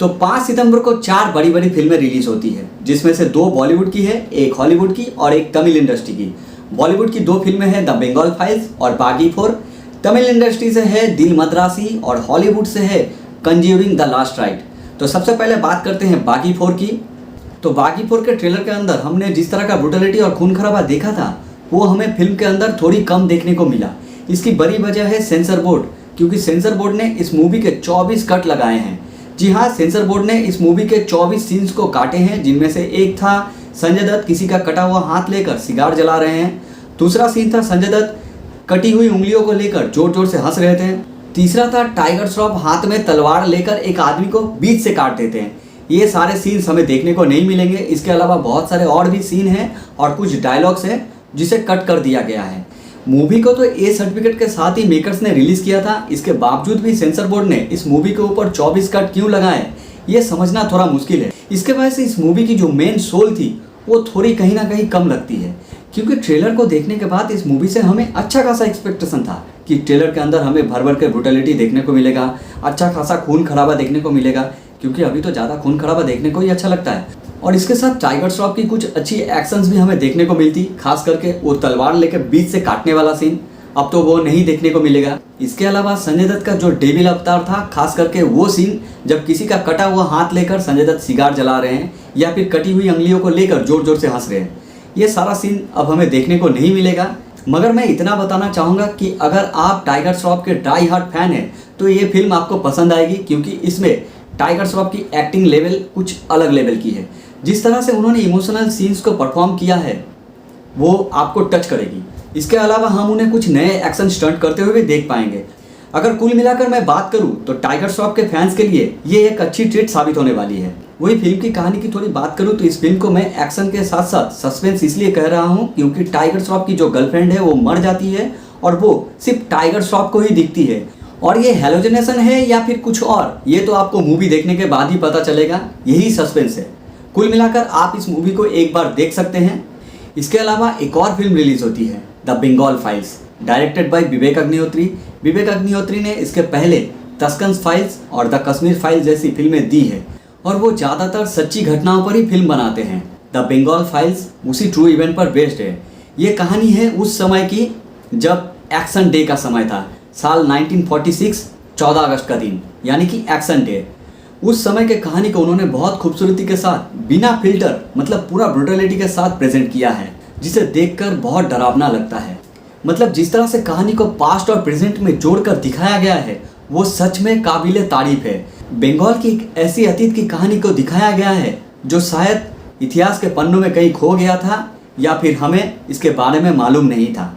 तो 5 सितंबर को 4 बड़ी बड़ी फिल्में रिलीज होती है, जिसमें से 2 बॉलीवुड की है, एक हॉलीवुड की और एक तमिल इंडस्ट्री की। बॉलीवुड की 2 फिल्में हैं, द बंगाल फाइल्स और बागी 4। तमिल इंडस्ट्री से है दिल मद्रासी और हॉलीवुड से है कंज्यूरिंग द लास्ट राइट। तो सबसे पहले बात करते हैं बागी 4 की। तो बागी 4 के ट्रेलर के अंदर हमने जिस तरह का ब्रूटलिटी और खून खराबा देखा था, वो हमें फिल्म के अंदर थोड़ी कम देखने को मिला। इसकी बड़ी वजह है सेंसर बोर्ड, क्योंकि सेंसर बोर्ड ने इस मूवी के 24 कट लगाए हैं। जी हाँ, सेंसर बोर्ड ने इस मूवी के 24 सीन्स को काटे हैं, जिनमें से एक था संजय दत्त किसी का कटा हुआ हाथ लेकर सिगार जला रहे हैं। दूसरा सीन था संजय दत्त कटी हुई उंगलियों को लेकर जोर जोर से हंस रहे थे। तीसरा था टाइगर श्रॉफ हाथ में तलवार लेकर एक आदमी को बीच से काट देते हैं। ये सारे सीन्स हमें देखने को नहीं मिलेंगे। इसके अलावा बहुत सारे और भी सीन हैं और कुछ डायलॉग्स हैं जिसे कट कर दिया गया है। मूवी को तो ए सर्टिफिकेट के साथ ही मेकर्स ने रिलीज किया था, इसके बावजूद भी सेंसर बोर्ड ने इस मूवी के ऊपर 24 कट क्यों लगाए, ये समझना थोड़ा मुश्किल है। इसके वजह से इस मूवी की जो मेन सोल थी वो थोड़ी कहीं ना कहीं कम लगती है, क्योंकि ट्रेलर को देखने के बाद इस मूवी से हमें अच्छा खासा एक्सपेक्टेशन था कि ट्रेलर के अंदर हमें भर भर के ब्रूटलिटी देखने को मिलेगा, अच्छा खासा खून खराबा देखने को मिलेगा, क्योंकि अभी तो ज़्यादा खून खराबा देखने को ही अच्छा लगता है। और इसके साथ टाइगर श्रॉफ की कुछ अच्छी एक्शंस भी हमें देखने को मिलती, खास करके वो तलवार लेकर बीच से काटने वाला सीन, अब तो वो नहीं देखने को मिलेगा। इसके अलावा संजय दत्त का जो डेविल अवतार था, खास करके वो सीन जब किसी का कटा हुआ हाथ लेकर संजय दत्त सिगार जला रहे हैं या फिर कटी हुई अंगुलियों को लेकर जोर जोर से हंस रहे हैं, ये सारा सीन अब हमें देखने को नहीं मिलेगा। मगर मैं इतना बताना चाहूँगा कि अगर आप टाइगर श्रॉफ के डाई हार्ट फैन हैं तो ये फिल्म आपको पसंद आएगी, क्योंकि इसमें टाइगर श्रॉफ की एक्टिंग लेवल कुछ अलग लेवल की है। जिस तरह से उन्होंने इमोशनल सीन्स को परफॉर्म किया है वो आपको टच करेगी। इसके अलावा हम उन्हें कुछ नए एक्शन स्टंट करते हुए भी देख पाएंगे। अगर कुल मिलाकर मैं बात करूं तो टाइगर श्रॉफ के फैंस के लिए ये एक अच्छी ट्रीट साबित होने वाली है। वही फिल्म की कहानी की थोड़ी बात करूं तो इस फिल्म को मैं एक्शन के साथ साथ सस्पेंस इसलिए कह रहा हूं क्योंकि टाइगर श्रॉफ की जो गर्लफ्रेंड है वो मर जाती है और वो सिर्फ टाइगर श्रॉफ को ही दिखती है। और ये हेलोजिनेशन है या फिर कुछ और, ये तो आपको मूवी देखने के बाद ही पता चलेगा। यही सस्पेंस है। कुल मिलाकर आप इस मूवी को एक बार देख सकते हैं। इसके अलावा एक और फिल्म रिलीज होती है, the Bengal files, directed by Vivek Agnihotri. Vivek Agnihotri ने इसके पहले तस्कन फाइल्स और द कश्मीर फाइल्स जैसी फिल्में दी है और वो ज़्यादातर सच्ची घटनाओं पर ही फिल्म बनाते हैं। द बंगाल फाइल्स उसी ट्रू इवेंट पर बेस्ड है। ये कहानी है उस समय की जब एक्शन डे का समय था, साल 1946, 14 अगस्त का दिन, यानी कि एक्शन डे। उस समय के कहानी को उन्होंने बहुत खूबसूरती के साथ बिना फिल्टर मतलब पूरा ब्रूटलिटी के साथ प्रेजेंट किया है, जिसे देखकर बहुत डरावना लगता है। मतलब जिस तरह से कहानी को पास्ट और प्रेजेंट में जोड़कर दिखाया गया है वो सच में काबिले तारीफ है। बंगाल की एक ऐसी अतीत की कहानी को दिखाया गया है जो शायद इतिहास के पन्नों में कहीं खो गया था या फिर हमें इसके बारे में मालूम नहीं था।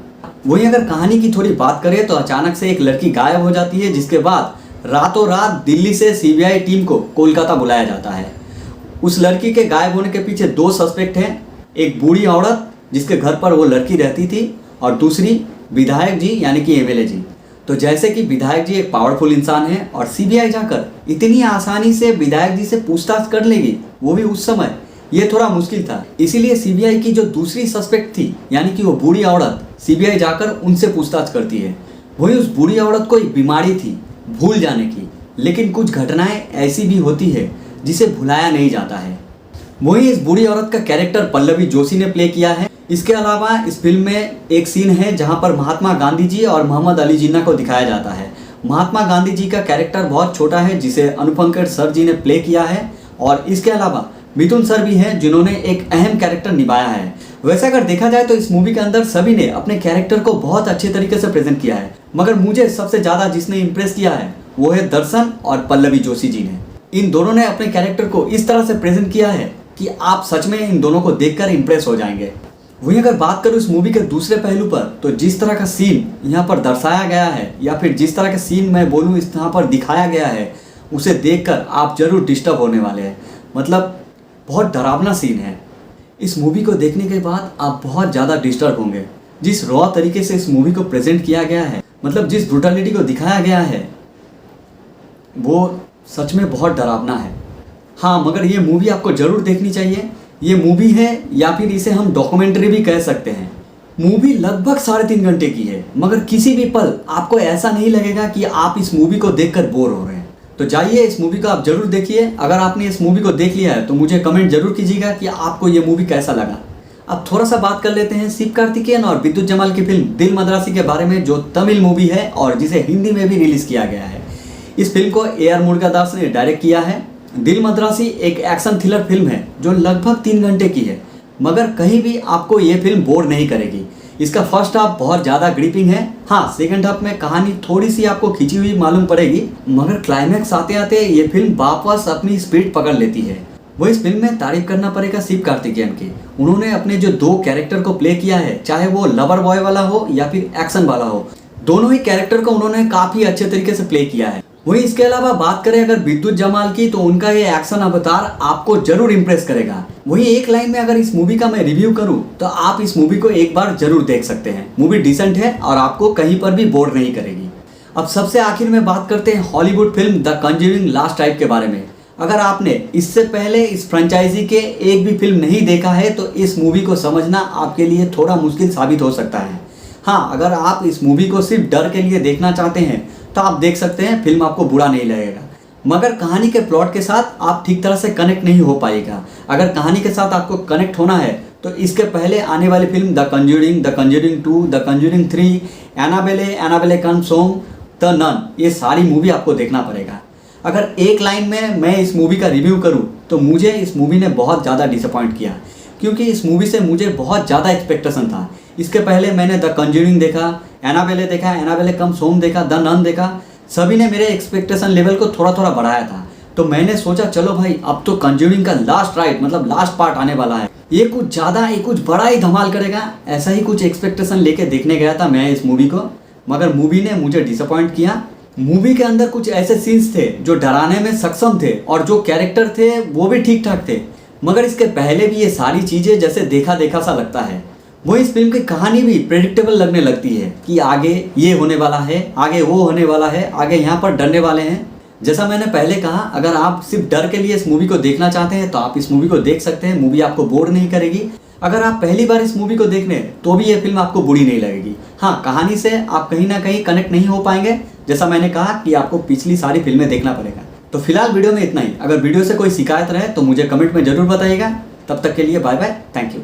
वहीं अगर कहानी की थोड़ी बात करें तो अचानक से एक लड़की गायब हो जाती है, जिसके बाद रातों रात दिल्ली से सीबीआई टीम को कोलकाता बुलाया जाता है। उस लड़की के गायब होने के पीछे 2 सस्पेक्ट हैं, एक बूढ़ी औरत जिसके घर पर वो लड़की रहती थी और दूसरी विधायक जी यानी कि एमएलए जी। तो जैसे कि विधायक जी एक पावरफुल इंसान है और सीबीआई जाकर इतनी आसानी से विधायक जी से पूछताछ कर लेगी, वो भी उस समय, ये थोड़ा मुश्किल था। इसीलिए सीबीआई की जो दूसरी सस्पेक्ट थी यानी कि वो बूढ़ी औरत, सीबीआई जाकर उनसे पूछताछ करती है। वही उस बूढ़ी औरत को एक बीमारी थी भूल जाने की, लेकिन कुछ घटनाएं ऐसी भी होती है जिसे भुलाया नहीं जाता है। वही इस बूढ़ी औरत का कैरेक्टर पल्लवी जोशी ने प्ले किया है। इसके अलावा इस फिल्म में एक सीन है जहां पर महात्मा गांधी जी और मोहम्मद अली जिन्ना को दिखाया जाता है। महात्मा गांधी जी का कैरेक्टर बहुत छोटा है जिसे अनुपम खेर सर जी ने प्ले किया है, और इसके अलावा मिथुन सर भी हैं जिन्होंने एक अहम कैरेक्टर निभाया है। वैसे अगर देखा जाए तो इस मूवी के अंदर सभी ने अपने कैरेक्टर को बहुत अच्छे तरीके से प्रेजेंट किया है, मगर मुझे सबसे ज़्यादा जिसने इम्प्रेस किया है वो है दर्शन और पल्लवी जोशी जी ने। इन दोनों ने अपने कैरेक्टर को इस तरह से प्रेजेंट किया है कि आप सच में इन दोनों को देखकर इम्प्रेस हो जाएंगे। वहीं अगर बात करूँ इस मूवी के दूसरे पहलू पर, तो जिस तरह का सीन यहाँ पर दर्शाया गया है या फिर जिस तरह का सीन मैं बोलूँ इस यहाँ पर दिखाया गया है, उसे देखकर आप जरूर डिस्टर्ब होने वाले हैं। मतलब बहुत डरावना सीन है। इस मूवी को देखने के बाद आप बहुत ज़्यादा डिस्टर्ब होंगे। जिस रॉ तरीके से इस मूवी को प्रेजेंट किया गया है, मतलब जिस ब्रूटलिटी को दिखाया गया है, वो सच में बहुत डरावना है। हाँ, मगर ये मूवी आपको ज़रूर देखनी चाहिए। ये मूवी है या फिर इसे हम डॉक्यूमेंट्री भी कह सकते हैं। मूवी लगभग 3.5 घंटे की है, मगर किसी भी पल आपको ऐसा नहीं लगेगा कि आप इस मूवी को देखकर बोर हो रहे हैं। तो जाइए इस मूवी को आप जरूर देखिए। अगर आपने इस मूवी को देख लिया है तो मुझे कमेंट जरूर कीजिएगा कि आपको ये मूवी कैसा लगा। अब थोड़ा सा बात कर लेते हैं शिव कार्तिकेयन और विद्युत जमाल की फिल्म दिल मद्रासी के बारे में, जो तमिल मूवी है और जिसे हिंदी में भी रिलीज किया गया है। इस फिल्म को AR मुरुगदास ने डायरेक्ट किया है। दिल मद्रासी एक एक्शन थ्रिलर फिल्म है जो लगभग 3 घंटे की है, मगर कहीं भी आपको ये फिल्म बोर नहीं करेगी। इसका फर्स्ट हाफ बहुत ज़्यादा ग्रिपिंग है। हाँ, सेकंड हाफ में कहानी थोड़ी सी आपको खिंची हुई मालूम पड़ेगी, मगर क्लाइमैक्स आते आते ये फिल्म वापस अपनी स्पीड पकड़ लेती है। वो इस फिल्म में तारीफ करना पड़ेगा शिव कार्तिकेयन की। उन्होंने अपने जो 2 कैरेक्टर को प्ले किया है, चाहे वो लवर बॉय वाला हो या फिर एक्शन वाला हो, दोनों ही कैरेक्टर को उन्होंने काफ़ी अच्छे तरीके से प्ले किया है। वहीं इसके अलावा बात करें अगर विद्युत जमाल की, तो उनका ये एक्शन अवतार आपको जरूर इम्प्रेस करेगा। वहीं एक लाइन में अगर इस मूवी का मैं रिव्यू करूं तो आप इस मूवी को एक बार जरूर देख सकते हैं। मूवी डिसेंट है और आपको कहीं पर भी बोर नहीं करेगी। अब सबसे आखिर में बात करते हैं Hollywood film the conjuring last right के बारे में। अगर आपने इससे पहले इस फ्रेंचाइजी के एक भी फिल्म नहीं देखा है तो इस मूवी को समझना आपके लिए थोड़ा मुश्किल साबित हो सकता है। हाँ, अगर आप इस मूवी को सिर्फ डर के लिए देखना चाहते हैं तो आप देख सकते हैं, फिल्म आपको बुरा नहीं लगेगा। मगर कहानी के प्लॉट के साथ आप ठीक तरह से कनेक्ट नहीं हो पाएगा। अगर कहानी के साथ आपको कनेक्ट होना है तो इसके पहले आने वाली film the Conjuring 2, the Conjuring 3, Annabelle comes home, the Nun, ये सारी मूवी आपको देखना पड़ेगा। अगर एक लाइन में मैं इस मूवी का रिव्यू करूं तो मुझे इस मूवी ने बहुत ज़्यादा डिसअपॉइंट किया, क्योंकि इस मूवी से मुझे बहुत ज़्यादा एक्सपेक्टेशन था। इसके पहले मैंने द कंज्यूरिंग देखा, एनाबेले देखा, एनाबेले कम्स होम देखा, द नन देखा, सभी ने मेरे एक्सपेक्टेशन लेवल को थोड़ा थोड़ा बढ़ाया था। तो मैंने सोचा चलो भाई, अब तो कंज्यूरिंग का लास्ट राइट मतलब लास्ट पार्ट आने वाला है, ये कुछ ज़्यादा ये कुछ बड़ा ही धमाल करेगा। ऐसा ही कुछ एक्सपेक्टेशन लेके देखने गया था मैं इस मूवी को, मगर मूवी ने मुझे डिसअपॉइंट किया। मूवी के अंदर कुछ ऐसे सीन्स थे जो डराने में सक्षम थे और जो कैरेक्टर थे वो भी ठीक ठाक थे, मगर इसके पहले भी ये सारी चीज़ें जैसे देखा देखा सा लगता है। वो इस फिल्म की कहानी भी प्रेडिक्टेबल लगने लगती है कि आगे ये होने वाला है, आगे वो होने वाला है, आगे यहाँ पर डरने वाले हैं। जैसा मैंने पहले कहा, अगर आप सिर्फ डर के लिए इस मूवी को देखना चाहते हैं तो आप इस मूवी को देख सकते हैं। मूवी आपको बोर नहीं करेगी। अगर आप पहली बार इस मूवी को देखने तो भी ये फिल्म आपको बुरी नहीं लगेगी। हाँ, कहानी से आप कहीं ना कहीं कनेक्ट नहीं हो पाएंगे, जैसा मैंने कहा कि आपको पिछली सारी फिल्में देखना पड़ेगा। तो फिलहाल वीडियो में इतना ही। अगर वीडियो से कोई शिकायत रहे तो मुझे कमेंट में जरूर बताइएगा। तब तक के लिए बाय बाय, थैंक यू।